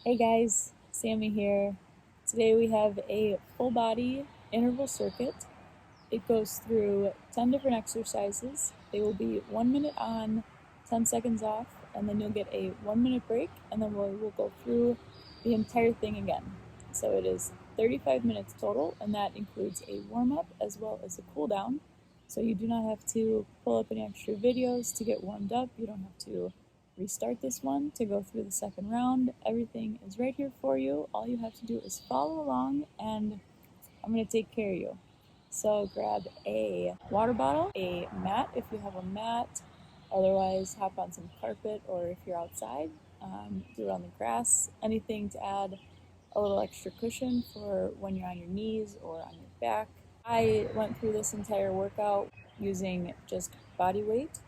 Hey guys, Sammy here. Today we have a full body interval circuit. It goes through 10 different exercises. They will be 1 minute on, 10 seconds off, and then you'll get a 1 minute break, and then we'll go through the entire thing again. So it is 35 minutes total, and that includes a warm-up as well as a cool down. So you do not have to pull up any extra videos to get warmed up. You don't have to restart this one to go through the second round. Everything is right here for you. All you have to do is follow along, and I'm going to take care of you. So grab a water bottle, a mat if you have a mat, otherwise hop on some carpet, or if you're outside, do it on the grass, anything to add a little extra cushion for when you're on your knees or on your back. I went through this entire workout using just body weight,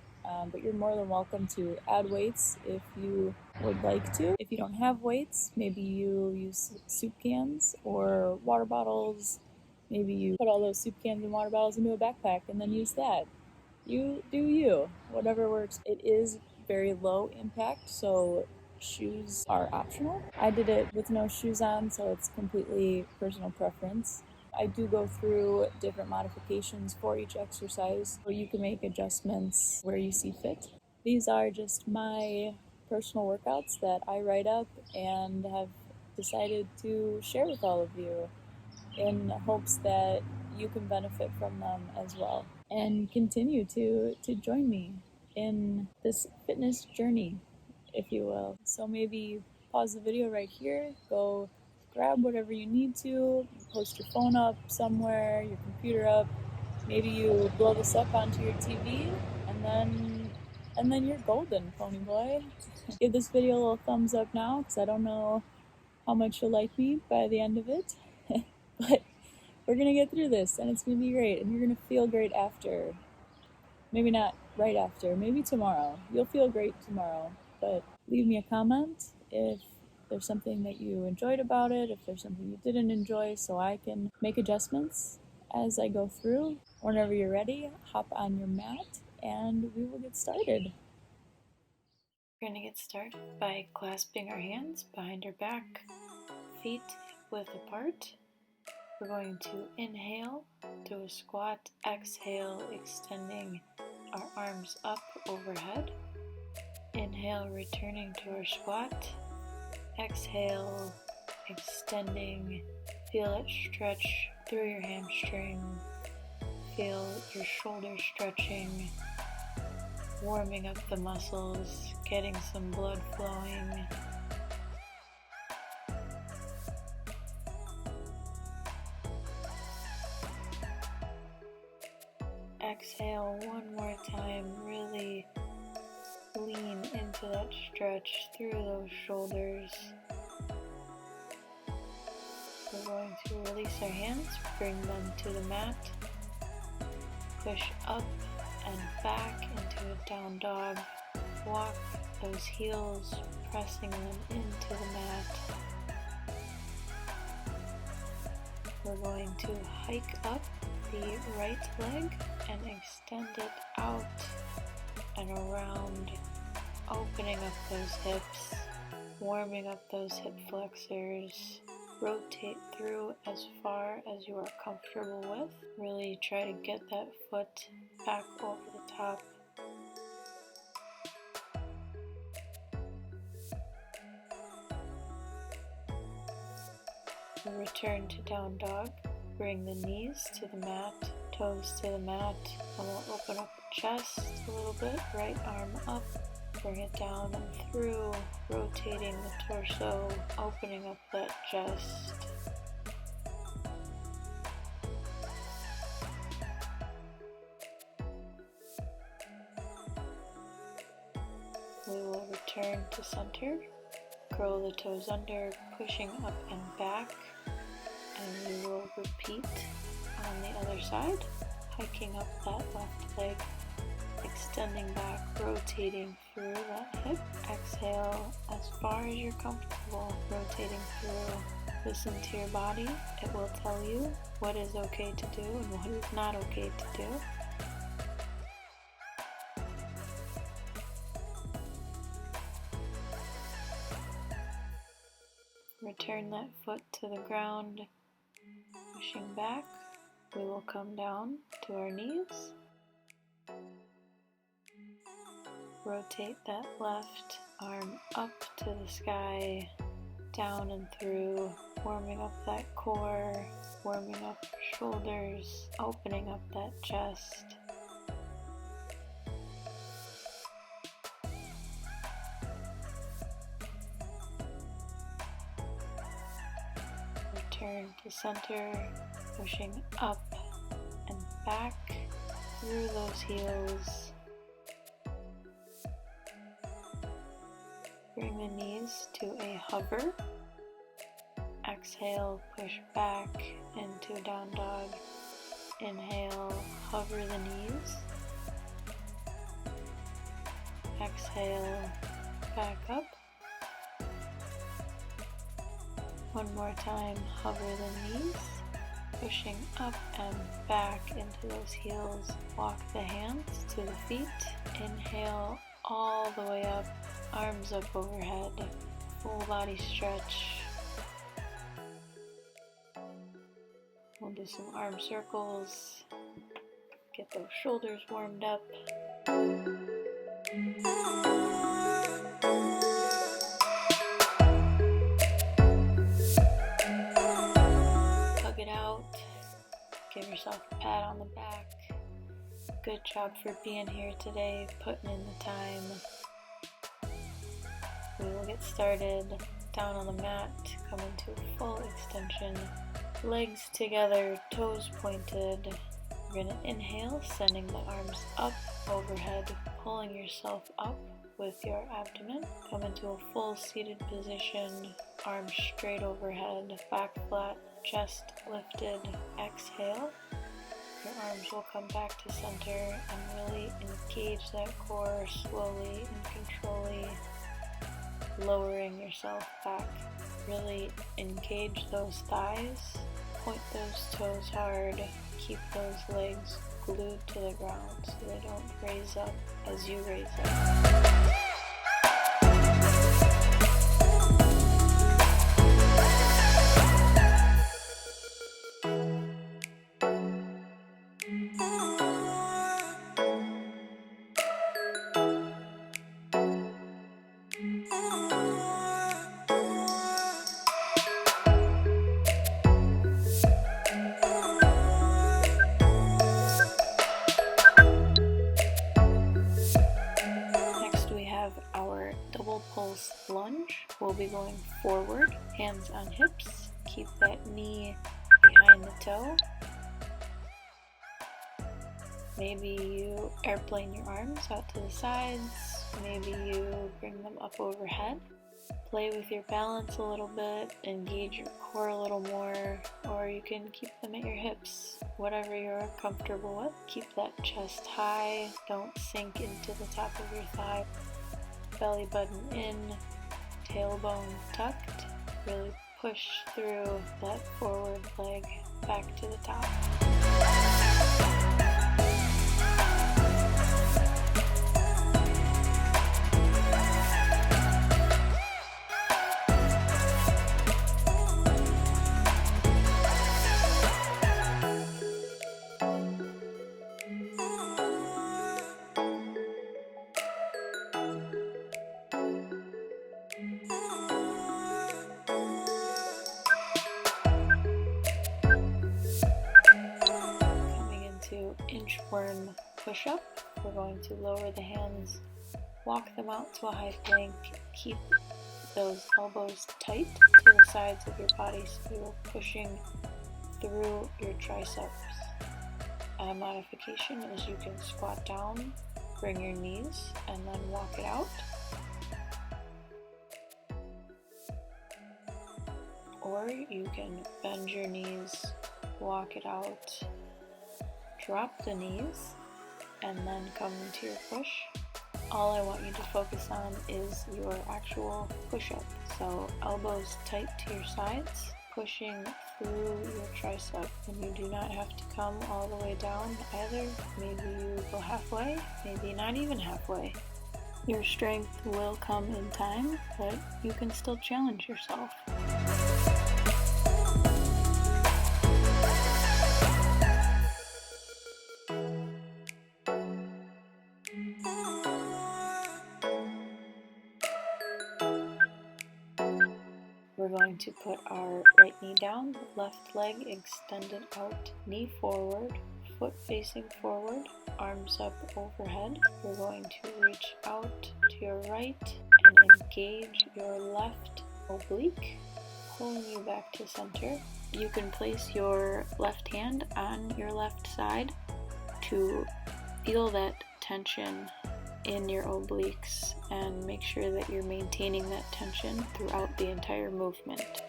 but you're more than welcome to add weights if you would like to. If you don't have weights, maybe you use soup cans or water bottles. Maybe you put all those soup cans and water bottles into a backpack and then use that. You do you, whatever works. It is very low impact, so shoes are optional. I did it with no shoes on, so it's completely personal preference. I do go through different modifications for each exercise, so you can make adjustments where you see fit. These are just my personal workouts that I write up and have decided to share with all of you in hopes that you can benefit from them as well and continue to join me in this fitness journey, if you will. So maybe pause the video right here, go grab whatever you need to, post your phone up somewhere, your computer up, maybe you blow this up onto your TV, and then you're golden, pony boy. Give this video a little thumbs up now, because I don't know how much you'll like me by the end of it. But we're gonna get through this, and it's gonna be great, and you're gonna feel great after. Maybe not right after, maybe tomorrow. You'll feel great tomorrow, but leave me a comment if there's something that you enjoyed about it, if there's something you didn't enjoy, so I can make adjustments as I go through. Whenever you're ready, hop on your mat, and we will get started. We're gonna get started by clasping our hands behind our back, feet width apart. We're going to inhale, do a squat, exhale, extending our arms up overhead. Inhale, returning to our squat. Exhale, extending. Feel it stretch through your hamstring. Feel your shoulders stretching, warming up the muscles, getting some blood flowing. Exhale one more time, really lean into that stretch through those shoulders. We're going to release our hands, bring them to the mat, push up and back into a down dog. Walk those heels, pressing them into the mat. We're going to hike up the right leg and extend it out and around, opening up those hips, warming up those hip flexors. Rotate through as far as you are comfortable with. Really try to get that foot back over the top. Return to down dog. Bring the knees to the mat, toes to the mat, and we'll open up the chest a little bit. Right arm up, bring it down and through, rotating the torso, opening up that chest. We will return to center, curl the toes under, pushing up and back, and we will repeat on the other side, hiking up that left leg, extending back, rotating through that hip. Exhale as far as you're comfortable, rotating through. Listen to your body. It will tell you what is okay to do and what is not okay to do. Return that foot to the ground, pushing back. We will come down to our knees. Rotate that left arm up to the sky, down and through, warming up that core, warming up your shoulders, opening up that chest. Return to center, pushing up and back through those heels. Bring the knees to a hover. Exhale, push back into down dog. Inhale, hover the knees. Exhale, back up. One more time, hover the knees, pushing up and back into those heels. Walk the hands to the feet. Inhale all the way up, arms up overhead, full body stretch. We'll do some arm circles, get those shoulders warmed up. Hug it out, give yourself a pat on the back. Good job for being here today, putting in the time. We will get started down on the mat, come into a full extension. Legs together, toes pointed. We're going to inhale, sending the arms up overhead, pulling yourself up with your abdomen. Come into a full seated position, arms straight overhead, back flat, chest lifted. Exhale. Your arms will come back to center and really engage that core slowly and controlly, lowering yourself back. Really engage those thighs, point those toes hard, keep those legs glued to the ground so they don't raise up as you raise up. Pulse lunge. We'll be going forward, hands on hips. Keep that knee behind the toe. Maybe you airplane your arms out to the sides. Maybe you bring them up overhead. Play with your balance a little bit, engage your core a little more, or you can keep them at your hips. Whatever you're comfortable with. Keep that chest high. Don't sink into the top of your thigh. Belly button in, tailbone tucked. Really push through that forward leg back to the top. Inchworm push-up. We're going to lower the hands, walk them out to a high plank, keep those elbows tight to the sides of your body so you're pushing through your triceps. A modification is you can squat down, bring your knees, and then walk it out. Or you can bend your knees, walk it out, drop the knees, and then come into your push. All I want you to focus on is your actual push-up. So elbows tight to your sides, pushing through your tricep. And you do not have to come all the way down either. Maybe you go halfway, maybe not even halfway. Your strength will come in time, but you can still challenge yourself. We're going to put our right knee down, left leg extended out, knee forward, foot facing forward, arms up overhead. We're going to reach out to your right and engage your left oblique, pulling you back to center. You can place your left hand on your left side to feel that tension in your obliques and make sure that you're maintaining that tension throughout the entire movement.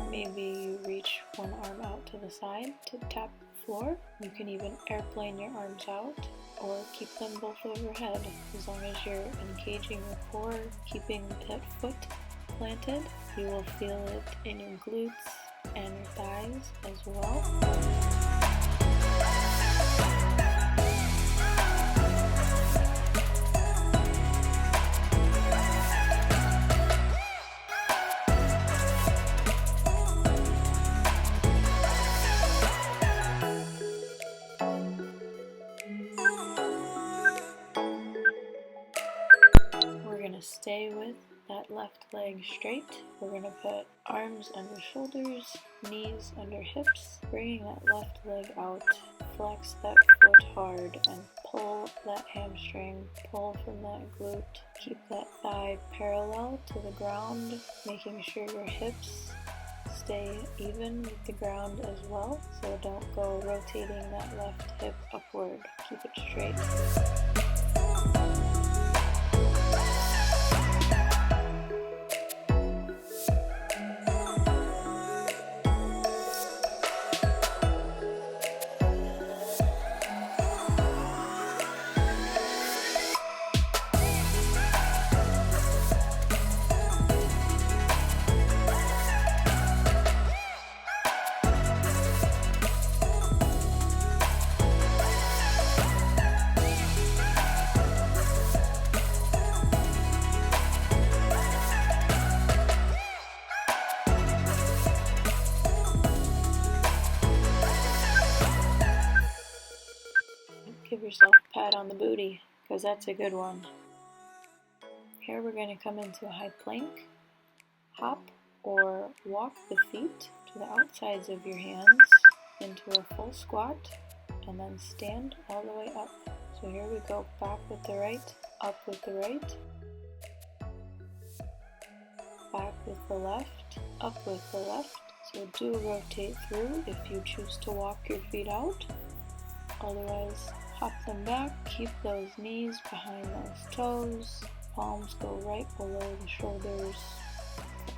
Maybe you reach one arm out to the side to tap the floor. You can even airplane your arms out or keep them both overhead. As long as you're engaging your core, keeping that foot planted, you will feel it in your glutes and your thighs as well. Stay with that left leg straight. We're going to put arms under shoulders, knees under hips, bringing that left leg out. Flex that foot hard and pull that hamstring, pull from that glute. Keep that thigh parallel to the ground, making sure your hips stay even with the ground as well. So don't go rotating that left hip upward. Keep it straight. Give yourself a pat on the booty, because that's a good one. Here we're going to come into a high plank, hop or walk the feet to the outsides of your hands into a full squat, and then stand all the way up. So here we go, back with the right, up with the right, back with the left, up with the left. So do rotate through if you choose to walk your feet out. Otherwise, hop them back, keep those knees behind those toes, palms go right below the shoulders.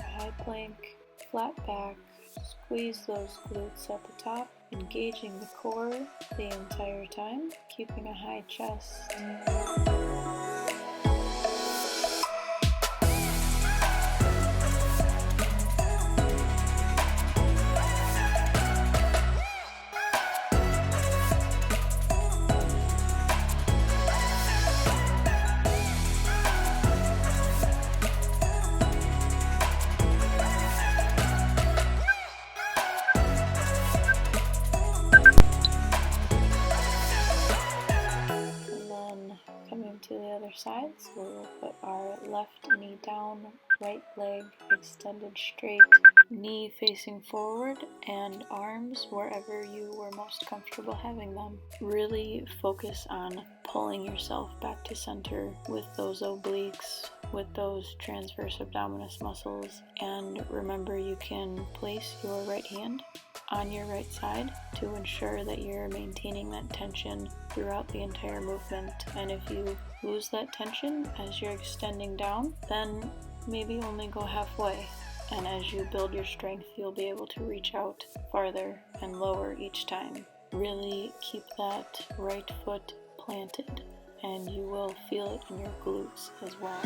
High plank, flat back, squeeze those glutes at the top, engaging the core the entire time, keeping a high chest. To the other side, so we'll put our left knee down, right leg extended straight, knee facing forward, and arms wherever you were most comfortable having them. Really focus on pulling yourself back to center with those obliques, with those transverse abdominis muscles, and remember you can place your right hand on your right side to ensure that you're maintaining that tension throughout the entire movement. And if you lose that tension as you're extending down, then maybe only go halfway. And as you build your strength, you'll be able to reach out farther and lower each time. Really keep that right foot planted, and you will feel it in your glutes as well.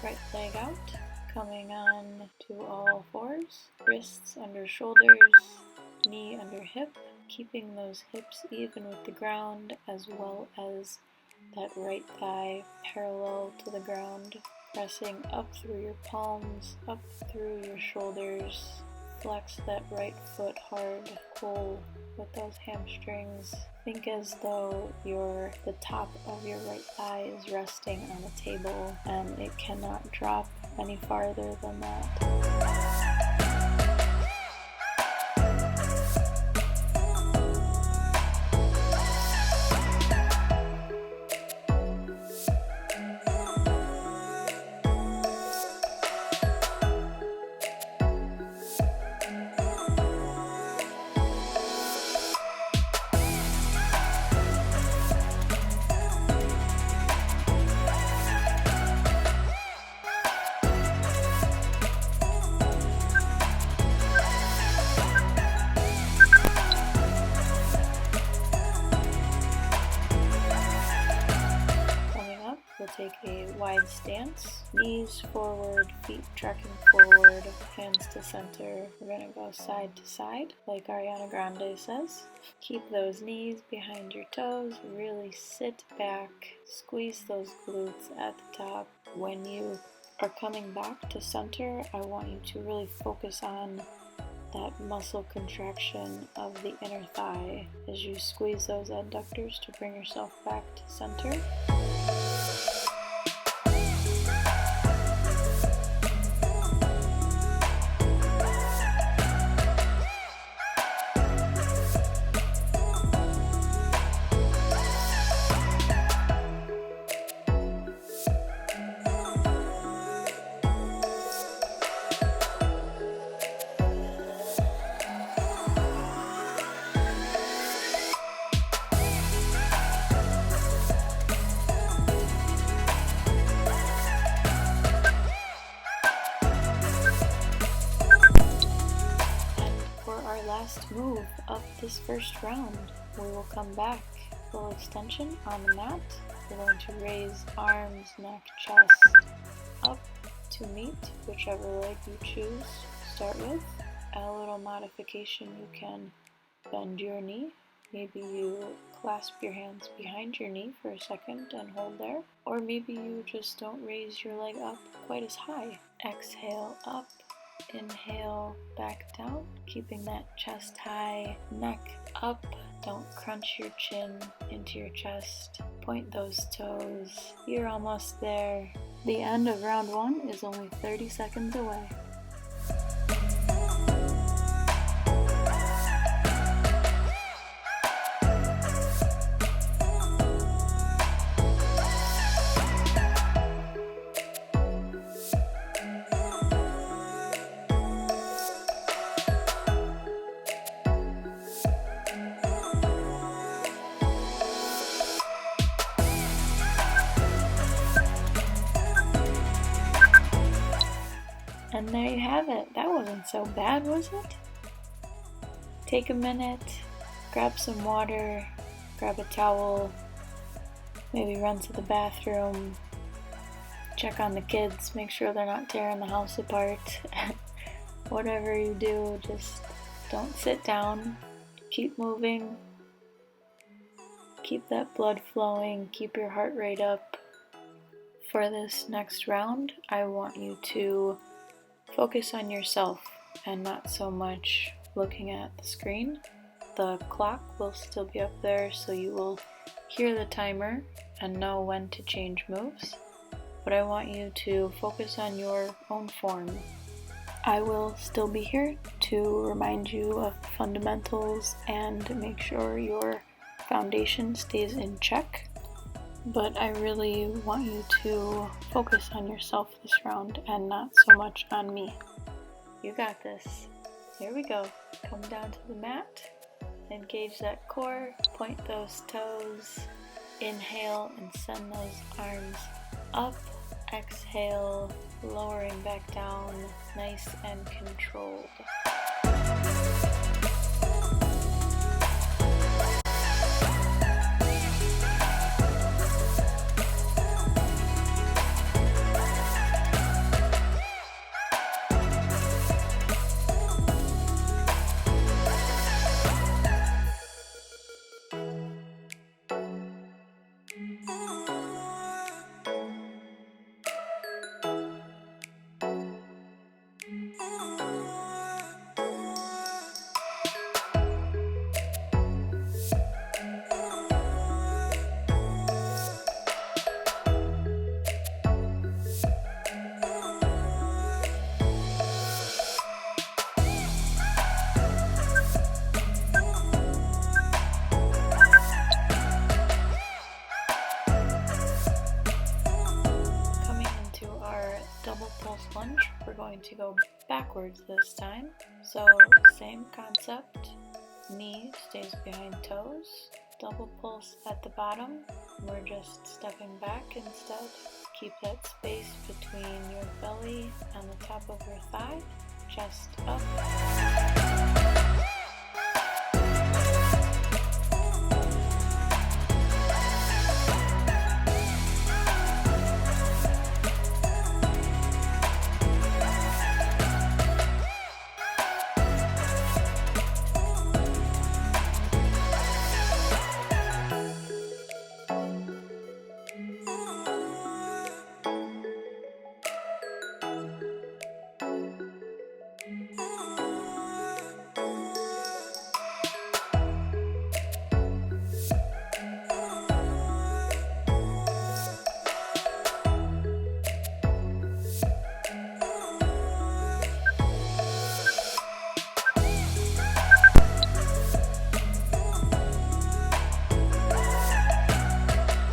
Right leg out, coming on to all fours, wrists wrists under shoulders, knee under hip, keeping those hips even with the ground as well as that right thigh parallel to the ground, pressing up through your palms, up through your shoulders. Flex that right foot hard, pull with those hamstrings. Think as though the top of your right thigh is resting on a table and it cannot drop any farther than that. We'll take a wide stance, knees forward, feet trekking forward, hands to center. We're going to go side to side, like Ariana Grande says. Keep those knees behind your toes, really sit back, squeeze those glutes at the top. When you are coming back to center, I want you to really focus on that muscle contraction of the inner thigh as you squeeze those adductors to bring yourself back to center. Last move of this first round, we will come back full extension on the mat. We're going to raise arms, neck, chest up to meet whichever leg you choose. Start with a little modification. You can bend your knee. Maybe you clasp your hands behind your knee for a second and hold there, or maybe you just don't raise your leg up quite as high. Exhale up. Inhale, back down, keeping that chest high, neck up. Don't crunch your chin into your chest. Point those toes. You're almost there. The end of round 1 is only 30 seconds away. And there you have it. That wasn't so bad, was it? Take a minute, grab some water, grab a towel, maybe run to the bathroom, check on the kids, make sure they're not tearing the house apart. Whatever you do, just don't sit down, keep moving, keep that blood flowing, keep your heart rate up. For this next round, I want you to focus on yourself and not so much looking at the screen. The clock will still be up there, so you will hear the timer and know when to change moves. But I want you to focus on your own form. I will still be here to remind you of the fundamentals and make sure your foundation stays in check. But I really want you to focus on yourself this round and not so much on me. You got this. Here we go. Come down to the mat. Engage that core. Point those toes. Inhale and send those arms up. Exhale, lowering back down. Nice and controlled. time. So same concept, knee stays behind toes, double pulse at the bottom. We're just stepping back instead. Keep that space between your belly and the top of your thigh, chest up.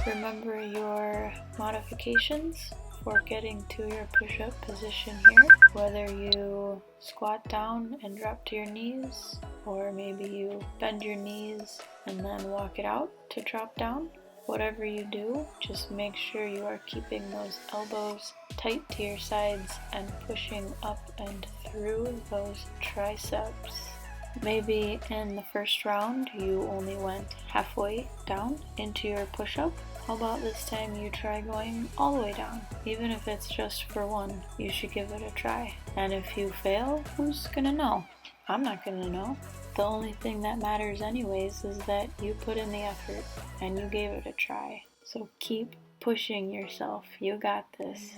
Remember your modifications for getting to your push-up position here, whether you squat down and drop to your knees, or maybe you bend your knees and then walk it out to drop down. Whatever you do, just make sure you are keeping those elbows tight to your sides and pushing up and through those triceps. Maybe in the first round you only went halfway down into your push-up. How about this time you try going all the way down? Even if it's just for one, you should give it a try. And if you fail, who's gonna know? I'm not gonna know. The only thing that matters anyways is that you put in the effort and you gave it a try. So keep pushing yourself. You got this.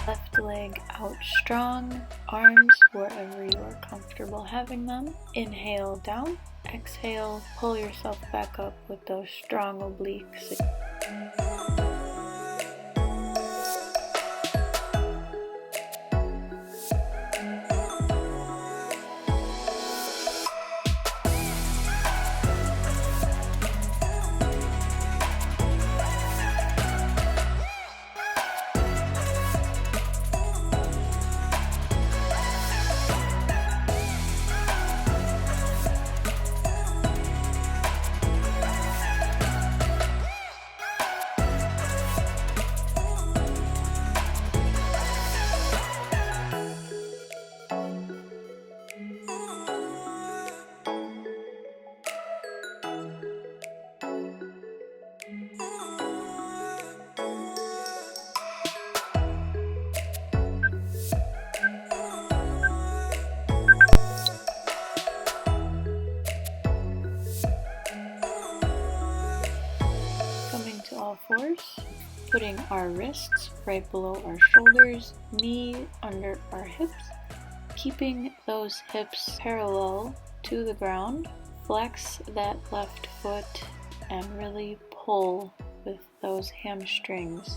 Left leg out strong, arms wherever you are comfortable having them. Inhale down, exhale, pull yourself back up with those strong obliques. Fours, putting our wrists right below our shoulders, knee under our hips, keeping those hips parallel to the ground. Flex that left foot and really pull with those hamstrings.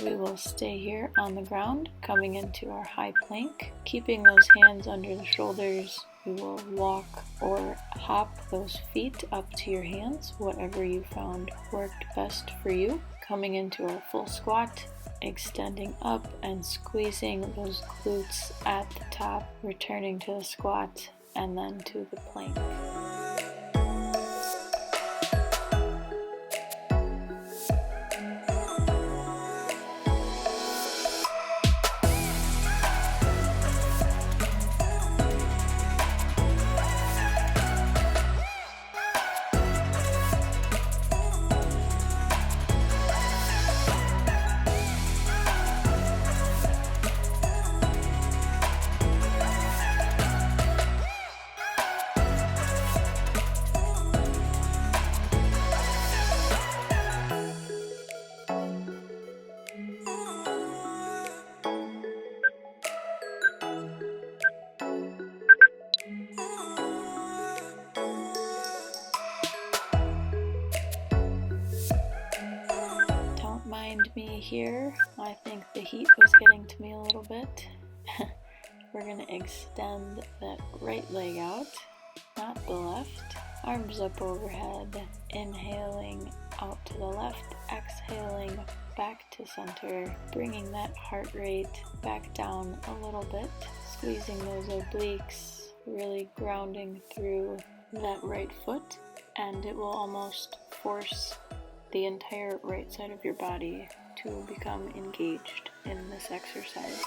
We will stay here on the ground, coming into our high plank, keeping those hands under the shoulders. We will walk or hop those feet up to your hands, whatever you found worked best for you. coming into our full squat, extending up and squeezing those glutes at the top, returning to the squat and then to the plank. Me here, I think the heat was getting to me a little bit. We're going to extend that right leg out, not the left. Arms up overhead, inhaling out to the left, exhaling back to center, bringing that heart rate back down a little bit, squeezing those obliques, really grounding through that right foot, and it will almost force the entire right side of your body to become engaged in this exercise.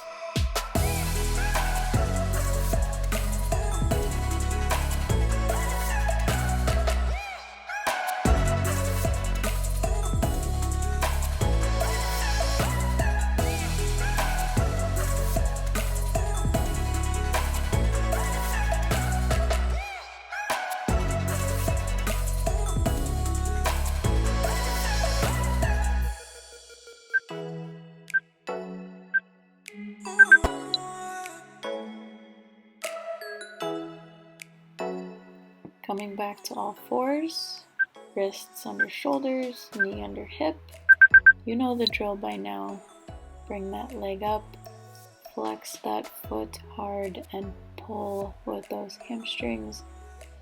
Coming back to all fours, wrists under shoulders, knee under hip. You know the drill by now. Bring that leg up, flex that foot hard and pull with those hamstrings,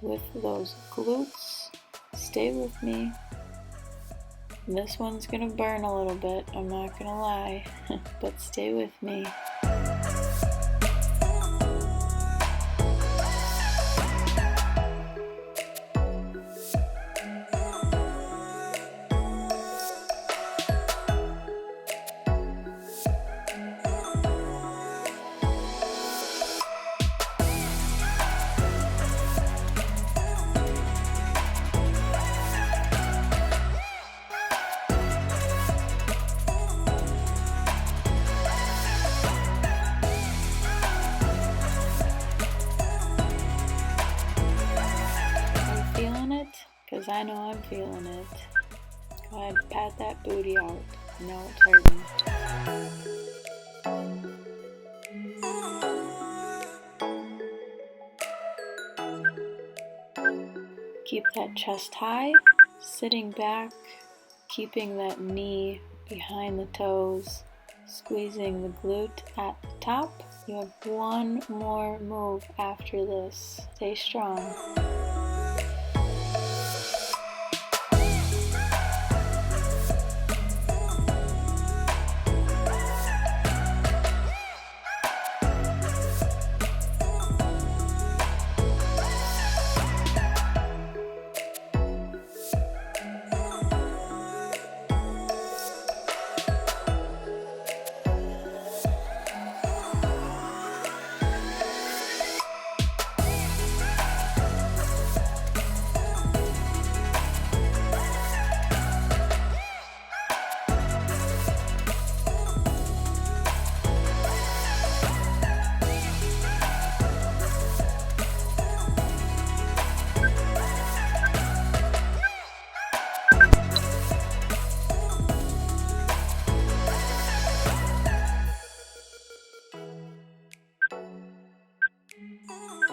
with those glutes. Stay with me. This one's gonna burn a little bit, I'm not gonna lie, but stay with me. Because I know I'm feeling it. Go ahead, pat that booty out. No, it's hurting. Keep that chest high, sitting back, keeping that knee behind the toes, squeezing the glute at the top. You have one more move after this. Stay strong.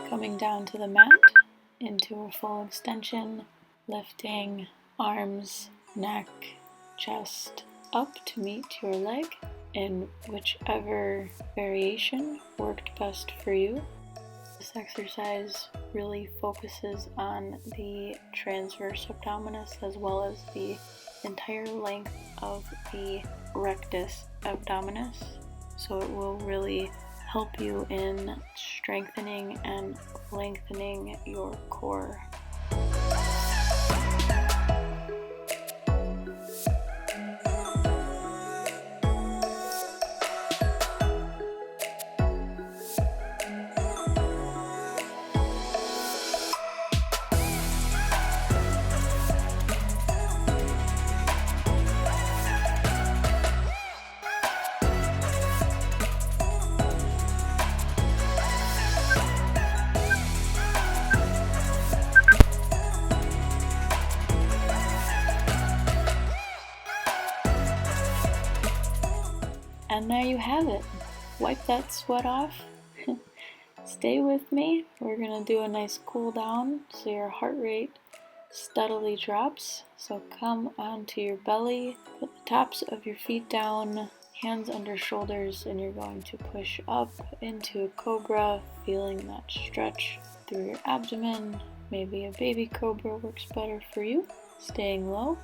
Coming down to the mat into a full extension, lifting arms, neck, chest up to meet your leg in whichever variation worked best for you. This exercise really focuses on the transverse abdominis as well as the entire length of the rectus abdominis, so it will really help you in strengthening and lengthening your core. And there you have it. Wipe that sweat off. Stay with me. We're gonna do a nice cool down so your heart rate steadily drops. So come onto your belly, put the tops of your feet down, hands under shoulders, and you're going to push up into a cobra, feeling that stretch through your abdomen. Maybe a baby cobra works better for you, staying low.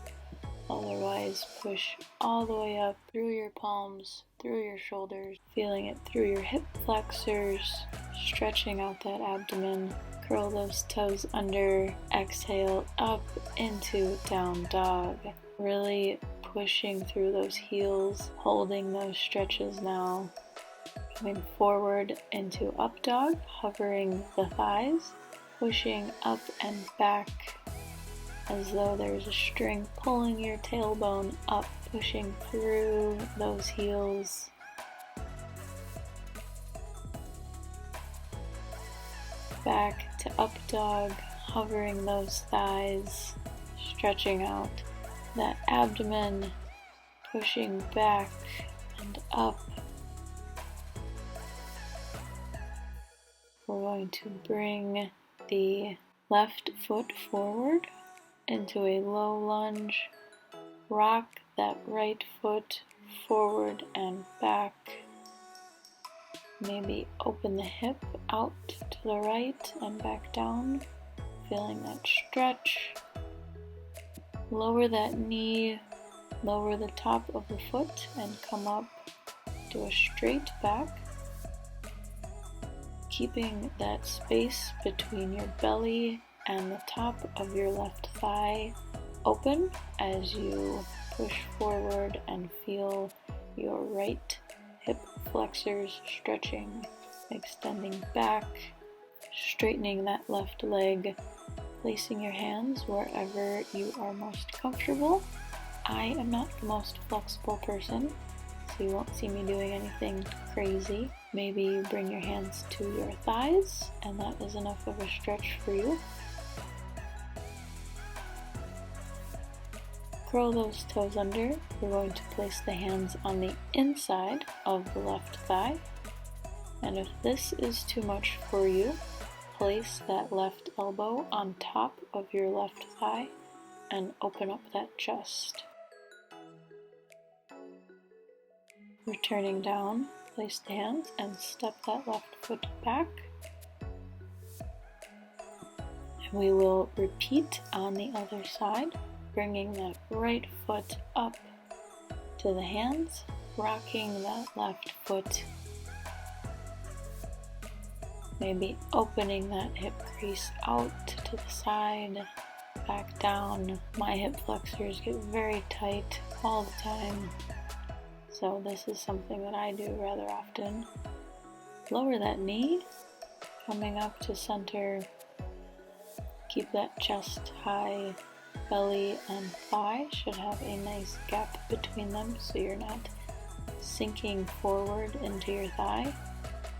Otherwise, push all the way up through your palms, through your shoulders, feeling it through your hip flexors, stretching out that abdomen. Curl those toes under, exhale up into down dog. Really pushing through those heels, holding those stretches now. Coming forward into up dog, hovering the thighs, pushing up and back as though there's a string pulling your tailbone up, pushing through those heels. Back to up dog, hovering those thighs, stretching out that abdomen, pushing back and up. We're going to bring the left foot forward into a low lunge, rock that right foot forward and back, maybe open the hip out to the right and back down, feeling that stretch, lower that knee, lower the top of the foot and come up to a straight back, keeping that space between your belly and the top of your left thigh open as you push forward and feel your right hip flexors stretching, extending back, straightening that left leg, placing your hands wherever you are most comfortable. I am not the most flexible person, so you won't see me doing anything crazy. Maybe you bring your hands to your thighs, and that is enough of a stretch for you. Curl those toes under. We're going to place the hands on the inside of the left thigh. And if this is too much for you, place that left elbow on top of your left thigh and open up that chest. Returning down, place the hands and step that left foot back. And we will repeat on the other side, bringing that right foot up to the hands, rocking that left foot, maybe opening that hip crease out to the side, back down. My hip flexors get very tight all the time, so this is something that I do rather often. Lower that knee, coming up to center, keep that chest high. Belly and thigh should have a nice gap between them so you're not sinking forward into your thigh.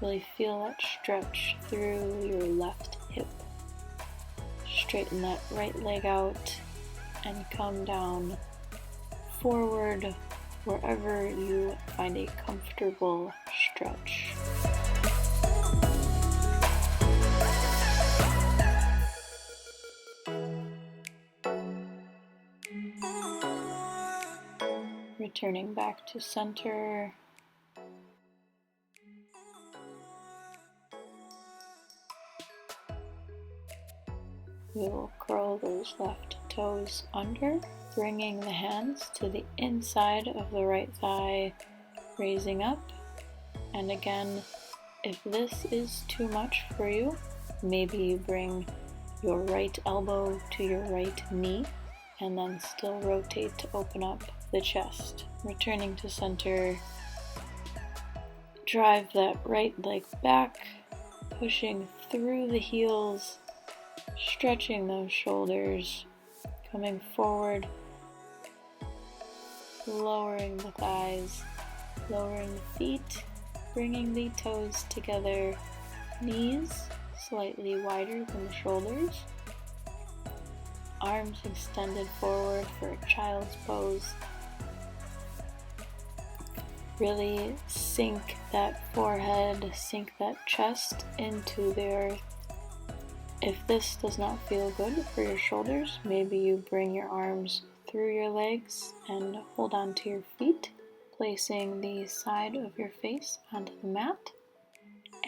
Really feel that stretch through your left hip. Straighten that right leg out and come down forward wherever you find a comfortable stretch. Returning back to center. We will curl those left toes under, bringing the hands to the inside of the right thigh, raising up. And again, if this is too much for you, maybe you bring your right elbow to your right knee and then still rotate to open up the chest. Returning to center, drive that right leg back, pushing through the heels, stretching those shoulders, coming forward, lowering the thighs, lowering the feet, bringing the toes together, knees slightly wider than the shoulders, arms extended forward for a child's pose. Really sink that forehead, sink that chest into the earth. If this does not feel good for your shoulders, maybe you bring your arms through your legs and hold on to your feet, placing the side of your face onto the mat,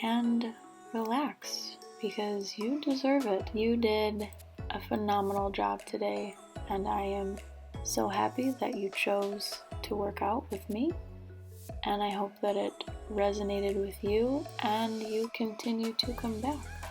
and relax because you deserve it. You did a phenomenal job today, and I am so happy that you chose to work out with me, and I hope that it resonated with you and you continue to come back.